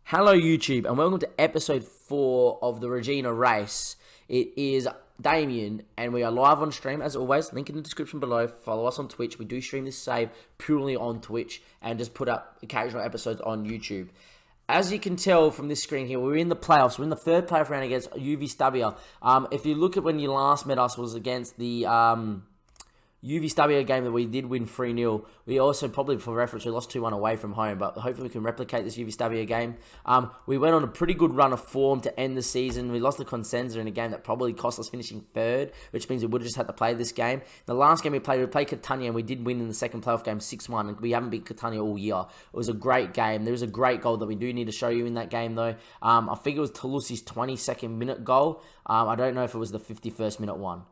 Hello YouTube and welcome to episode 4 of the Reggina Race. It is Damien and we are live on stream as always. Link in the description below. Follow us on Twitch. We do stream this save purely on Twitch and just put up occasional episodes on YouTube. As you can tell from this screen here, we're in the playoffs. We're in the third playoff round against UV If you look at when you last met us was against the UVW game that we did win 3-0. We also, probably for reference, we lost 2-1 away from home, but hopefully we can replicate this UVW game. We went on a pretty good run of form to end the season. We lost the Consenza in a game that probably cost us finishing third, which means we would have just had to play this game. The last game we played Catania, and we did win in the second playoff game 6-1, and we haven't beat Catania all year. It was a great game. There was a great goal that we do need to show you in that game, though. I think it was Toulouse's 22nd minute goal. I don't know if it was the 51st minute one.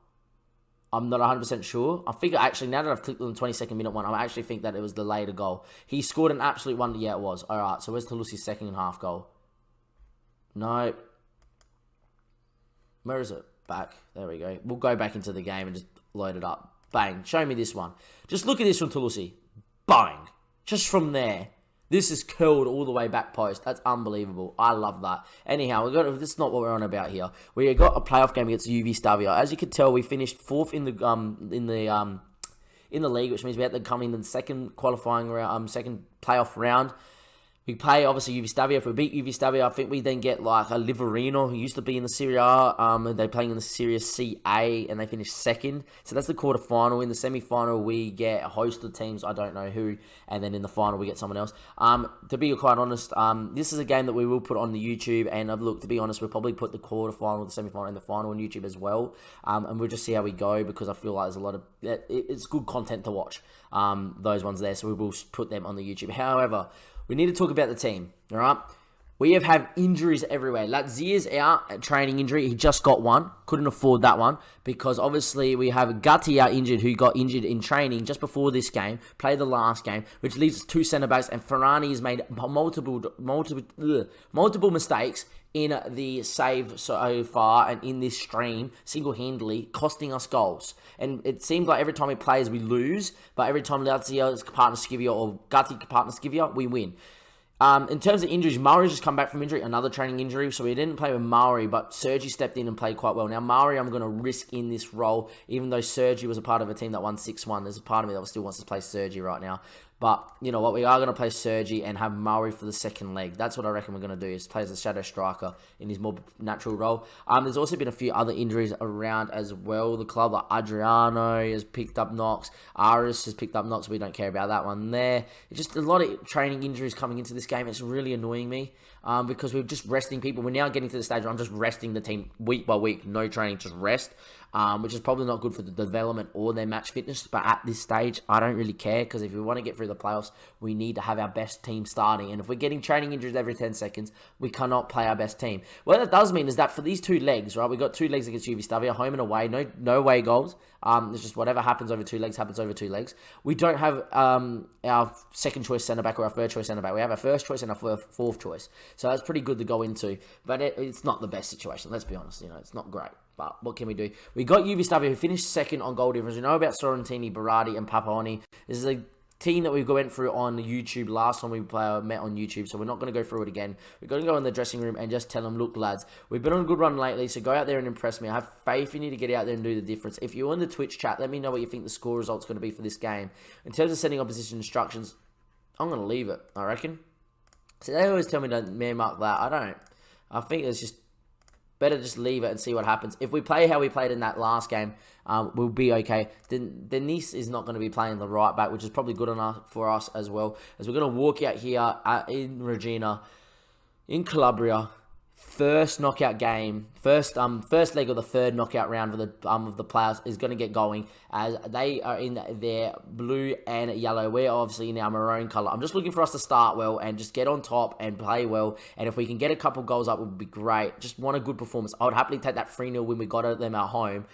I'm not 100% sure. I think actually, now that I've clicked on the 22nd minute one, I actually think that it was the later goal. He scored an absolute wonder. Yeah, it was. All right, so where's Toulouse's second and half goal? No. Where is it? Back. There we go. We'll go back into the game and just load it up. Bang. Show me this one. Just look at this from Toulouse. Bang. Just from there. This is curled all the way back post. That's unbelievable. I love that. Anyhow, this is not what we're on about here. We got a playoff game against UV. As you can tell, we finished 4th in the league, which means we had to come in the second qualifying round, second playoff round. We play, obviously, UV. If we beat UV, I think we then get, like, a Livorino, who used to be in the Serie A. They're playing in the Serie CA, and they finished second. So that's the quarterfinal. In the semi-final, we get a host of teams, I don't know who, and then in the final, we get someone else. To be quite honest, this is a game that we will put on the YouTube, and look, to be honest, we'll probably put the quarterfinal, the semi-final, and the final on YouTube as well. And we'll just see how we go, because I feel like there's a lot of... It's good content to watch, those ones there, so we will put them on the YouTube. However... we need to talk about the team, all right? We have had injuries everywhere. Latzier's out, a training injury. He just got one. Couldn't afford that one because obviously we have Gatti out injured who got injured in training just before this game, played the last game, which leaves us 2 centre-backs, and Ferrani has made multiple mistakes in the save so far and in this stream, single-handedly, costing us goals. And it seems like every time he plays, we lose, but every time Lazzio's partner Scivia or Gatti partner Scivia, we win. In terms of injuries, Mauri's just come back from injury, another training injury, so we didn't play with Mauri, but Sergi stepped in and played quite well. Now, Mauri, I'm going to risk in this role, even though Sergi was a part of a team that won 6-1. There's a part of me that still wants to play Sergi right now. But, you know what, we are going to play Sergi and have Mauri for the second leg. That's what I reckon we're going to do, is play as a shadow striker in his more natural role. There's also been a few other injuries around as well. The club, like Adriano has picked up knocks. Aris has picked up knocks. We don't care about that one there. It's just a lot of training injuries coming into this game. It's really annoying me because we're just resting people. We're now getting to the stage where I'm just resting the team week by week. No training, just rest. Which is probably not good for the development or their match fitness. But at this stage, I don't really care, because if we want to get through the playoffs, we need to have our best team starting. And if we're getting training injuries every 10 seconds, we cannot play our best team. What that does mean is that for these 2 legs, right, we got 2 legs against UV, home and away, no away goals. It's just whatever happens over 2 legs happens over 2 legs. We don't have our second choice centre-back or our third choice centre-back. We have our first choice and our fourth choice. So that's pretty good to go into. But it's not the best situation, let's be honest. You know, it's not great. But what can we do? We got UV who finished second on goal difference. We know about Sorrentini, Berardi, and Papaoni. This is a team that we went through on YouTube last time we met on YouTube, so we're not going to go through it again. We're going to go in the dressing room and just tell them, look, lads, we've been on a good run lately, so go out there and impress me. I have faith you need to get out there and do the difference. If you're in the Twitch chat, let me know what you think the score result's going to be for this game. In terms of setting opposition instructions, I'm going to leave it, I reckon. So they always tell me to man mark that. I don't. I think it's just better just leave it and see what happens. If we play how we played in that last game, we'll be okay. Then Denise is not going to be playing the right back, which is probably good enough for us as well. As we're going to walk out here in Reggina, in Calabria. First knockout game, first leg of the third knockout round of the players is going to get going, as they are in their blue and yellow. We're obviously in our maroon colour. I'm just looking for us to start well and just get on top and play well. And if we can get a couple goals up, it would be great. Just want a good performance. I would happily take that 3-0 when we got them at home.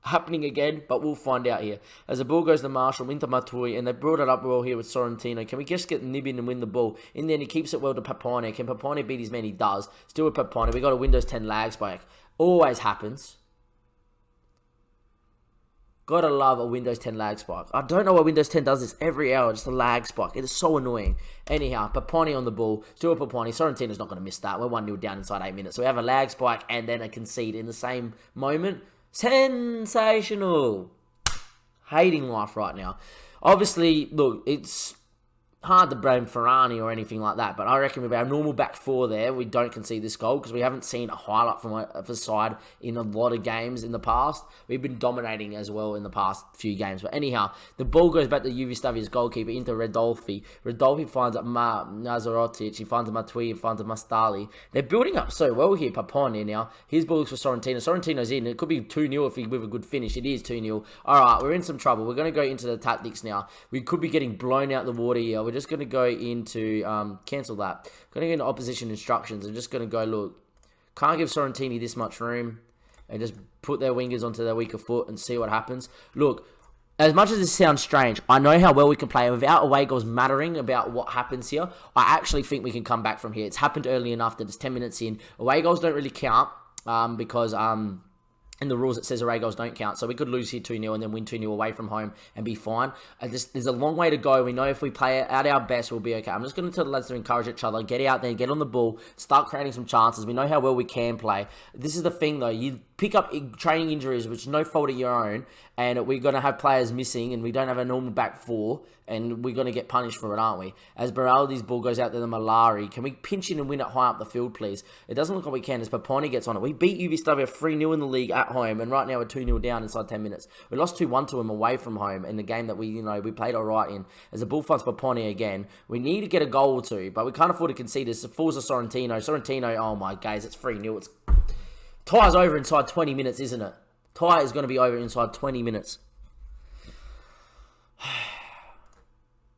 Happening again, but we'll find out here. As the ball goes to Marshall, into Matui, and they brought it up well here with Sorrentino. Can we just get Nib in and win the ball? In the end, he keeps it well to Papone. Can Papone beat his man? He does. Still with Papone. We got a Windows 10 lag spike. Always happens. Gotta love a Windows 10 lag spike. I don't know why Windows 10 does this every hour, just a lag spike. It is so annoying. Anyhow, Paponi on the ball. Stuart Paponi. Sorrentino's not going to miss that. We're 1-0 down inside 8 minutes. So we have a lag spike and then a concede in the same moment. Sensational. Hating life right now. Obviously, look, it's hard to blame Ferrani or anything like that, but I reckon with our normal back four there, we don't concede this goal because we haven't seen a highlight from a side in a lot of games in the past. We've been dominating as well in the past few games. But anyhow, the ball goes back to UV Stavia's goalkeeper into Redolfi. Redolfi finds Nazarotic, he finds Matui, he finds Mastali. They're building up so well here, Paponi now. His ball looks for Sorrentino. Sorrentino's in. It could be 2-0 if we with a good finish. It is 2-0. Alright, we're in some trouble. We're going to go into the tactics now. We could be getting blown out the water here. We're just going to go into, cancel that. Going to go into opposition instructions. I'm just going to go, look, can't give Sorrentini this much room and just put their wingers onto their weaker foot and see what happens. Look, as much as this sounds strange, I know how well we can play. Without away goals mattering about what happens here, I actually think we can come back from here. It's happened early enough that it's 10 minutes in. Away goals don't really count because in the rules it says away goals don't count. So we could lose here 2-0 and then win 2-0 away from home and be fine. There's a long way to go. We know if we play at our best, we'll be okay. I'm just going to tell the lads to encourage each other. Get out there, get on the ball, start creating some chances. We know how well we can play. This is the thing though. You pick up training injuries, which is no fault of your own, and we're going to have players missing, and we don't have a normal back four, and we're going to get punished for it, aren't we? As Beraldi's ball goes out to the Malari, can we pinch in and win it high up the field, please? It doesn't look like we can as Paponi gets on it. We beat UV Stabia 3-0 in the league at home, and right now we're 2-0 down inside 10 minutes. We lost 2-1 to him away from home in the game that we played all right in. As the ball finds Paponi again, we need to get a goal or two, but we can't afford to concede this. It falls to Sorrentino. Sorrentino, oh my guys, it's 3-0. It's Tie's over inside 20 minutes, isn't it? Tie is going to be over inside 20 minutes.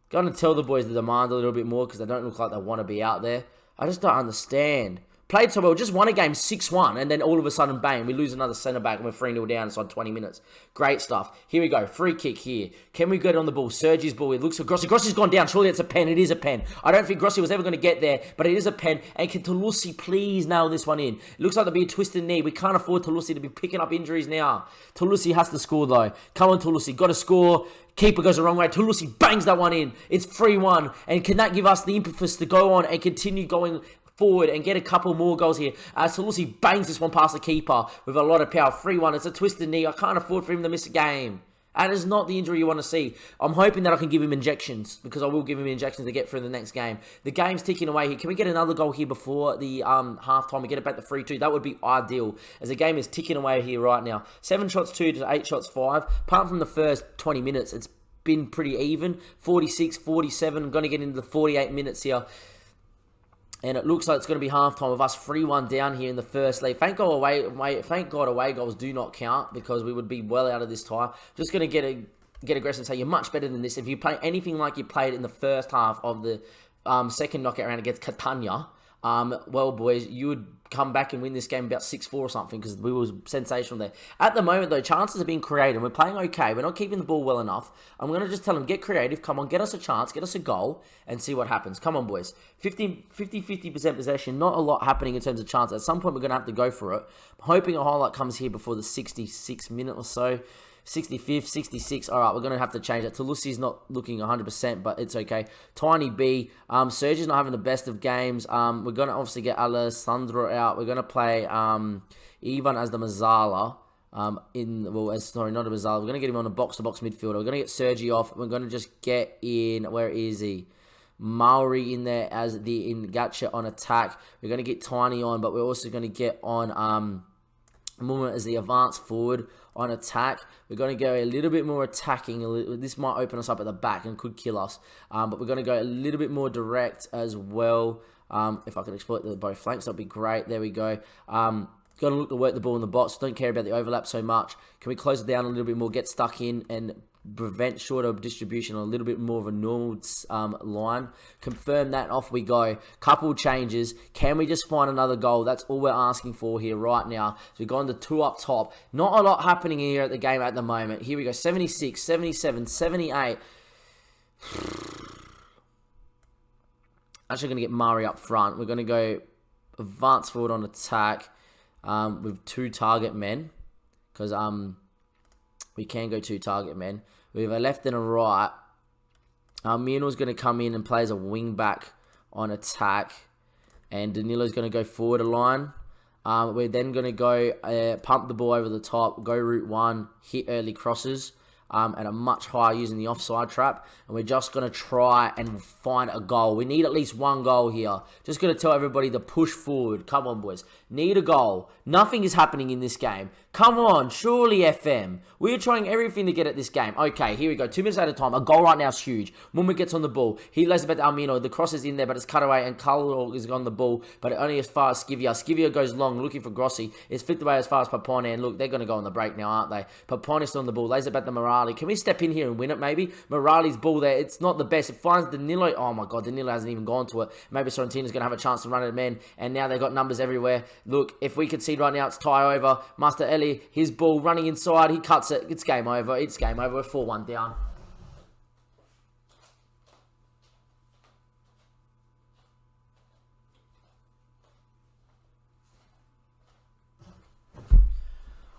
Going to tell the boys to demand a little bit more because they don't look like they want to be out there. I just don't understand. Played so well, just won a game 6-1, and then all of a sudden, bang, we lose another centre-back, and we're 3-0 down inside 20 minutes. Great stuff. Here we go, free kick here. Can we get on the ball? Sergi's ball, it looks for Grossi. Grossi's gone down, surely it's a pen, it is a pen. I don't think Grossi was ever going to get there, but it is a pen, and can Toulouse please nail this one in? It looks like there'll be a twisted knee. We can't afford Toulouse to be picking up injuries now. Toulouse has to score, though. Come on, Toulouse, got to score. Keeper goes the wrong way. Toulouse bangs that one in. It's 3-1, and can that give us the impetus to go on and continue going forward and get a couple more goals here as Toulouse bangs this one past the keeper with a lot of power. 3-1. It's a twisted knee. I can't afford for him to miss a game. And it's not the injury you want to see. I'm hoping that I can give him injections because I will give him injections to get through the next game. The game's ticking away here. Can we get another goal here before the half-time? We get it back to 3-2. That would be ideal as the game is ticking away here right now. 7 shots 2 to 8 shots 5. Apart from the first 20 minutes, it's been pretty even. 46, 47. I'm going to get into the 48 minutes here. And it looks like it's going to be halftime with us 3-1 down here in the first league. Thank God away goals do not count because we would be well out of this tie. Just going to get aggressive and say you're much better than this. If you play anything like you played in the first half of the second knockout round against Catania, well, boys, you would come back and win this game about 6-4 or something because we were sensational there. At the moment, though, chances are being created. We're playing okay. We're not keeping the ball well enough. I'm going to just tell them, get creative. Come on, get us a chance. Get us a goal and see what happens. Come on, boys. 50% possession. Not a lot happening in terms of chance. At some point, we're going to have to go for it. I'm hoping a highlight comes here before the 66th minute or so. 65th, 66. All right, we're going to have to change that. Toulouse's not looking 100%, but it's okay. Tiny B. Sergi's not having the best of games. We're going to obviously get Alessandro out. We're going to play Ivan as the Mazzala. Not a Mazzala. We're going to get him on a box-to-box midfielder. We're going to get Sergi off. We're going to just get in, where is he? Maori in there as the Ngacha on attack. We're going to get Tiny on, but we're also going to get on Muma as the advanced forward on attack. We're going to go a little bit more attacking. This might open us up at the back and could kill us. But we're going to go a little bit more direct as well. If I can exploit both flanks, that'd be great. There we go. Got to look to work the ball in the box. Don't care about the overlap so much. Can we close it down a little bit more, get stuck in and prevent shorter distribution on a little bit more of a normal line. Confirm that, off we go. Couple changes. Can we just find another goal? That's all we're asking for here right now. So we've gone to 2 up top. Not a lot happening here at the game at the moment. Here we go. 76, 77, 78. Actually going to get Murray up front. We're going to go advance forward on attack with 2 target men. Because We can go 2 target men. We have a left and a right. Mino's going to come in and play as a wing back on attack. And Danilo's going to go forward a line. We're then going to go pump the ball over the top, go route 1, hit early crosses. At a much higher using the offside trap. And we're just going to try and find a goal. We need at least 1 goal here. Just going to tell everybody to push forward. Come on, boys. Need a goal. Nothing is happening in this game. Come on, surely FM. We're trying everything to get at this game. Okay, here we go. 2 minutes at a time. A goal right now is huge. Mumma gets on the ball. He lays it back to Almino. The cross is in there, but it's cut away. And Carlo is on the ball, but only as far as Skivia. Skivia goes long, looking for Grossi. It's flipped away as far as Papone. And look, they're going to go on the break now, aren't they? Papone's on the ball. Lays it back to Morali. Can we step in here and win it, maybe? Morali's ball there. It's not the best. It finds Danilo. Oh, my God. Danilo hasn't even gone to it. Maybe Sorrentino's going to have a chance to run at men. And now they've got numbers everywhere. Look, if we concede right now, it's tie over. Master Eli, his ball running inside. He cuts it. It's game over. It's game over. We're 4-1 down.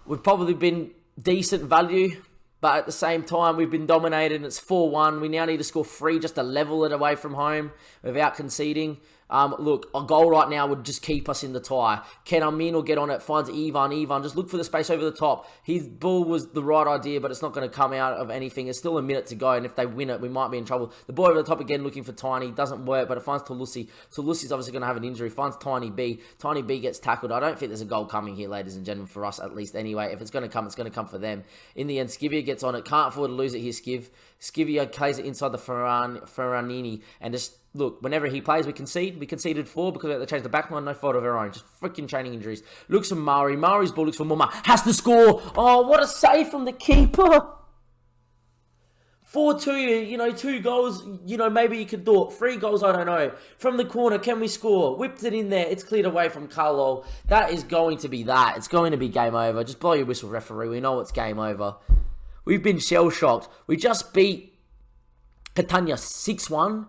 We've probably been decent value, but at the same time, we've been dominated. It's 4-1. We now need to score 3 just to level it away from home without conceding. Look, a goal right now would just keep us in the tie. Can Amino get on it? Finds Ivan. Ivan, just look for the space over the top. His ball was the right idea, but it's not going to come out of anything. It's still a minute to go, and if they win it, we might be in trouble. The ball over the top again, looking for Tiny. Doesn't work, but it finds Toulouse. Toulouse's obviously going to have an injury. Finds Tiny B. Tiny B gets tackled. I don't think there's a goal coming here, ladies and gentlemen, for us at least anyway. If it's going to come, it's going to come for them. In the end, Skivia gets on it. Can't afford to lose it here, Skiv. Skivia plays it inside the Ferranini, and just look, whenever he plays, we concede. We conceded 4 because we had to change the back line. No fault of our own. Just freaking training injuries. Looks for Mari. Mari's ball looks for Mumma. Has to score. Oh, what a save from the keeper. 4-2, 2 goals, maybe you could do it. 3 goals, I don't know. From the corner, can we score? Whipped it in there. It's cleared away from Carlo. That is going to be that. It's going to be game over. Just blow your whistle, referee. We know it's game over. We've been shell-shocked. We just beat Catania 6-1.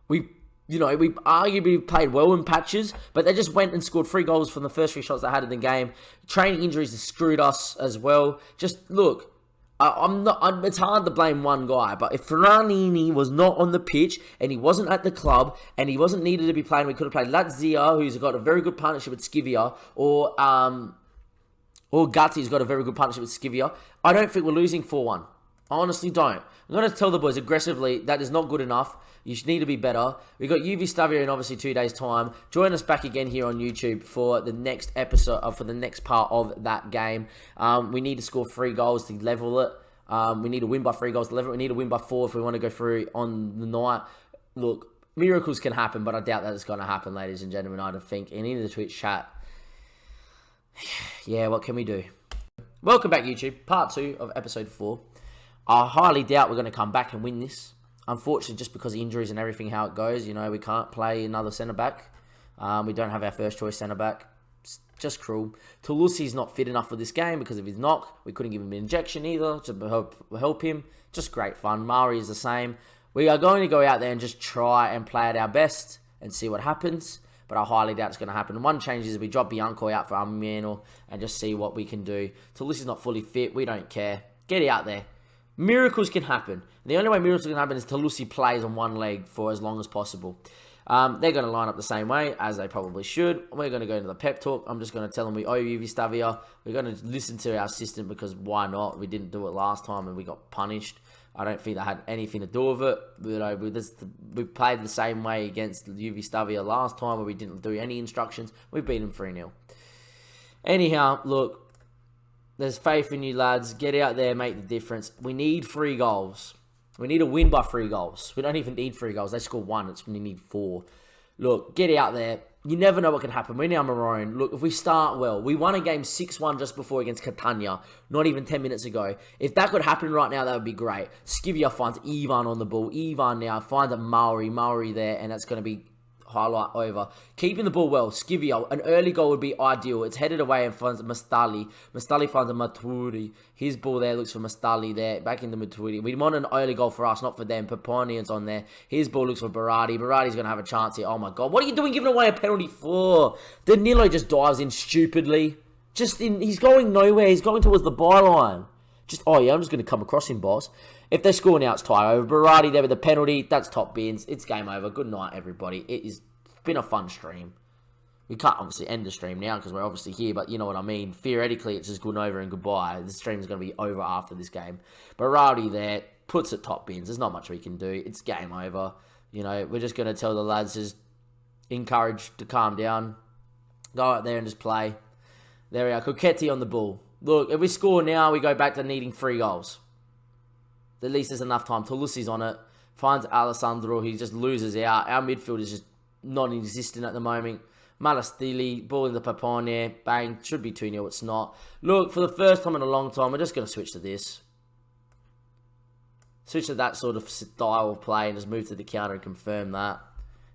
We arguably played well in patches, but they just went and scored 3 goals from the first 3 shots they had in the game. Training injuries have screwed us as well. Just look, it's hard to blame one guy, but if Ferranini was not on the pitch and he wasn't at the club and he wasn't needed to be playing, we could have played Lazia, who's got a very good partnership with Skivia, or Gutti's got a very good partnership with Skivia. I don't think we're losing 4-1. I honestly don't. I'm going to tell the boys aggressively that is not good enough. You need to be better. We've got UV Stavia in obviously 2 days' time. Join us back again here on YouTube for the next episode, for the next part of that game. We need to score 3 goals to level it. We need to win by 3 goals to level it. We need to win by 4 if we want to go through on the night. Look, miracles can happen, but I doubt that it's going to happen, ladies and gentlemen, I don't think. And in the Twitch chat, yeah, what can we do? Welcome back, YouTube. Part 2 of episode 4. I highly doubt we're going to come back and win this. Unfortunately, just because of injuries and everything, how it goes, we can't play another centre-back. We don't have our first-choice centre-back. It's just cruel. Toulouse's not fit enough for this game because of his knock. We couldn't give him an injection either to help him. Just great fun. Mari is the same. We are going to go out there and just try and play at our best and see what happens. But I highly doubt it's going to happen. One change is we drop Bianco out for Armiano and just see what we can do. Toulouse is not fully fit. We don't care. Get out there. Miracles can happen. The only way miracles can happen is Toulouse plays on one leg for as long as possible. They're going to line up the same way, as they probably should. We're going to go into the pep talk. I'm just going to tell them we owe you, Vistavia. We're going to listen to our assistant because why not? We didn't do it last time and we got punished. I don't think they had anything to do with it. We played the same way against UV Stavia last time where we didn't do any instructions. We beat them 3-0. Anyhow, look. There's faith in you, lads. Get out there, make the difference. We need 3 goals. We need to win by 3 goals. We don't even need 3 goals. They score 1. It's when you need 4. Look, get out there. You never know what can happen. We're now Marone. Look, if we start well, we won a game 6-1 just before against Catania, not even 10 minutes ago. If that could happen right now, that would be great. Skivia finds Ivan on the ball. Ivan now finds a Mauri there, and that's going to be highlight over. Keeping the ball well. Skivia, an early goal would be ideal. It's headed away and finds Mastali. Mastali finds a Maturi. His ball there looks for Mastali there. Back into Maturi. We want an early goal for us, not for them. Paponian's on there. His ball looks for Berardi. Berardi's going to have a chance here. Oh my god. What are you doing giving away a penalty for? Danilo just dives in stupidly. He's going nowhere. He's going towards the byline. Oh yeah, I'm just going to come across him, boss. If they're scoring out, it's tie over. Berardi there with the penalty. That's top bins. It's game over. Good night, everybody. It's been a fun stream. We can't obviously end the stream now because we're obviously here, but you know what I mean. Theoretically, it's just good over and goodbye. The stream's going to be over after this game. Berardi there puts it top bins. There's not much we can do. It's game over. You know, we're just going to tell the lads just encourage to calm down. Go out there and just play. There we are. Coquetti on the ball. Look, if we score now, we go back to needing 3 goals. At least there's enough time. Toluci's on it. Finds Alessandro. He just loses out. Our midfield is just non-existent at the moment. Malastili, ball in the Papone. Bang. Should be 2-0. It's not. Look, for the first time in a long time, we're just going to switch to this. Switch to that sort of style of play and just move to the counter and confirm that.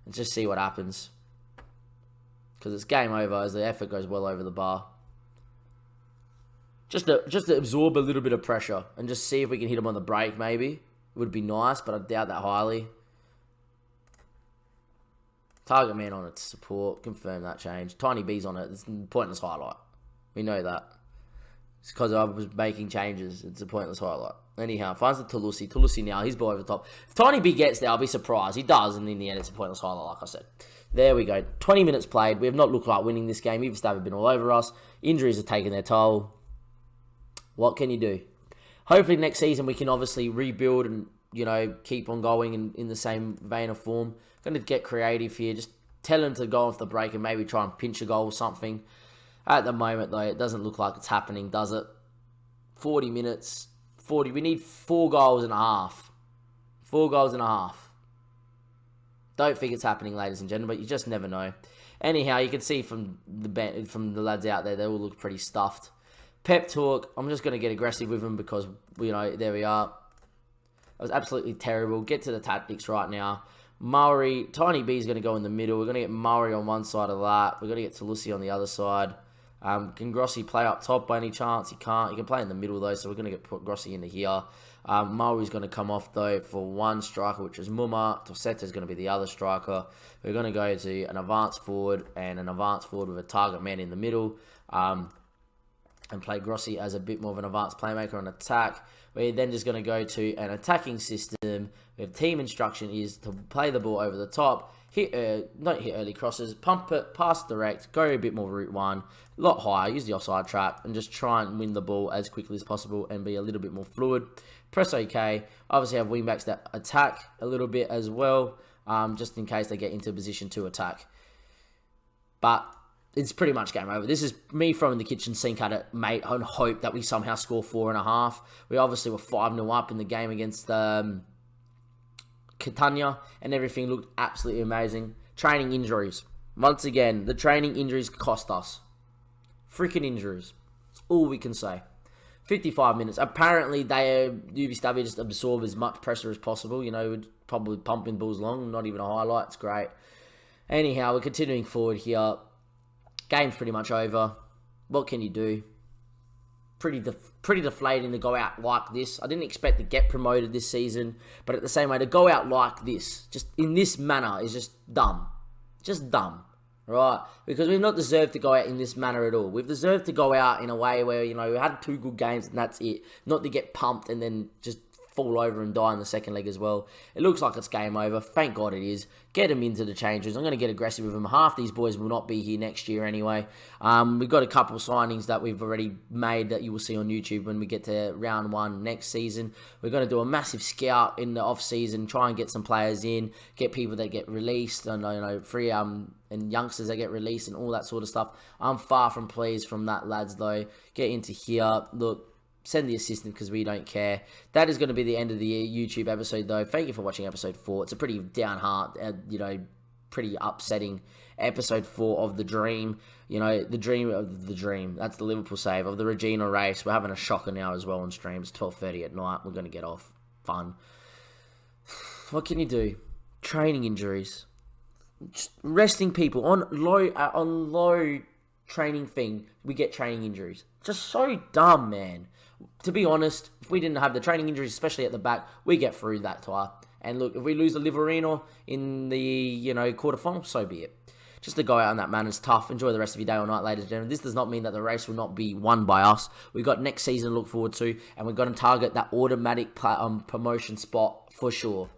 And just see what happens. Because it's game over as the effort goes well over the bar. Just to absorb a little bit of pressure and just see if we can hit him on the break, maybe. It would be nice, but I doubt that highly. Target man on it to support. Confirm that change. Tiny B's on it. It's a pointless highlight. We know that. It's because I was making changes. It's a pointless highlight. Anyhow, finds the Toluci. Toluci now. He's ball over the top. If Tiny B gets there, I'll be surprised. He does, and in the end, it's a pointless highlight, like I said. There we go. 20 minutes played. We have not looked like winning this game. Even Stav have been all over us. Injuries have taken their toll. What can you do? Hopefully next season we can obviously rebuild and, you know, keep on going in the same vein of form. Going to get creative here. Just tell them to go off the break and maybe try and pinch a goal or something. At the moment, though, it doesn't look like it's happening, does it? 40 minutes. 40. We need 4 goals and a half. 4 goals and a half. Don't think it's happening, ladies and gentlemen, but you just never know. Anyhow, you can see from the lads out there, they all look pretty stuffed. Pep talk. I'm just going to get aggressive with them because, you know, there we are. That was absolutely terrible. Get to the tactics right now. Murray, Tiny B is going to go in the middle. We're going to get Murray on one side of that. We're going to get Toluci on the other side. Can Grossi play up top by any chance? He can't. He can play in the middle, though, so we're going to put Grossi into here. Murray's going to come off, though, for one striker, which is Muma. Toseta's going to be the other striker. We're going to go to an advanced forward and an advanced forward with a target man in the middle. And play Grossi as a bit more of an advanced playmaker on attack. We're then just going to go to an attacking system where team instruction is to play the ball over the top, don't hit early crosses, pump it, pass direct, go a bit more route one, a lot higher, use the offside trap, and just try and win the ball as quickly as possible and be a little bit more fluid. Press OK. Obviously have wingbacks that attack a little bit as well, just in case they get into a position to attack. But it's pretty much game over. This is me throwing the kitchen sink at it, mate, and hope that we somehow score 4.5. We obviously were 5-0 up in the game against Catania, and everything looked absolutely amazing. Training injuries. Once again, the training injuries cost us. Freaking injuries. That's all we can say. 55 minutes. Apparently, UVW just absorb as much pressure as possible. You know, probably pumping balls long, not even a highlight. It's great. Anyhow, we're continuing forward here. Game's pretty much over. What can you do? Pretty deflating to go out like this. I didn't expect to get promoted this season, but at the same way, to go out like this, just in this manner, is just dumb. Just dumb, right? Because we've not deserved to go out in this manner at all. We've deserved to go out in a way where, you know, we had 2 good games and that's it. Not to get pumped and then just fall over and die in the second leg as well. It looks like it's game over. Thank God it is. Get them into the changes. I'm going to get aggressive with them. Half these boys will not be here next year anyway. We've got a couple of signings that we've already made that you will see on YouTube when we get to round 1 next season. We're going to do a massive scout in the off-season, try and get some players in, get people that get released, and, you know, free and youngsters that get released and all that sort of stuff. I'm far from pleased from that, lads, though. Get into here. Look, send the assistant because we don't care. That is going to be the end of the YouTube episode, though. Thank you for watching episode 4. It's a pretty down heart, you know, pretty upsetting episode 4 of the dream. You know, the dream of the dream. That's the Liverpool save of the Reggina Race. We're having a shocker now as well on stream. It's 12:30 at night. We're going to get off. Fun. What can you do? Training injuries. Just resting people on low training thing. We get training injuries. Just so dumb, man. To be honest, if we didn't have the training injuries, especially at the back, we get through that tie. And look, if we lose the Liverino in the, you know, quarterfinal, so be it. just to go out in that manner is tough. Enjoy the rest of your day or night, ladies and gentlemen. This does not mean that the race will not be won by us. We've got next season to look forward to, and we're going to target that automatic promotion spot for sure.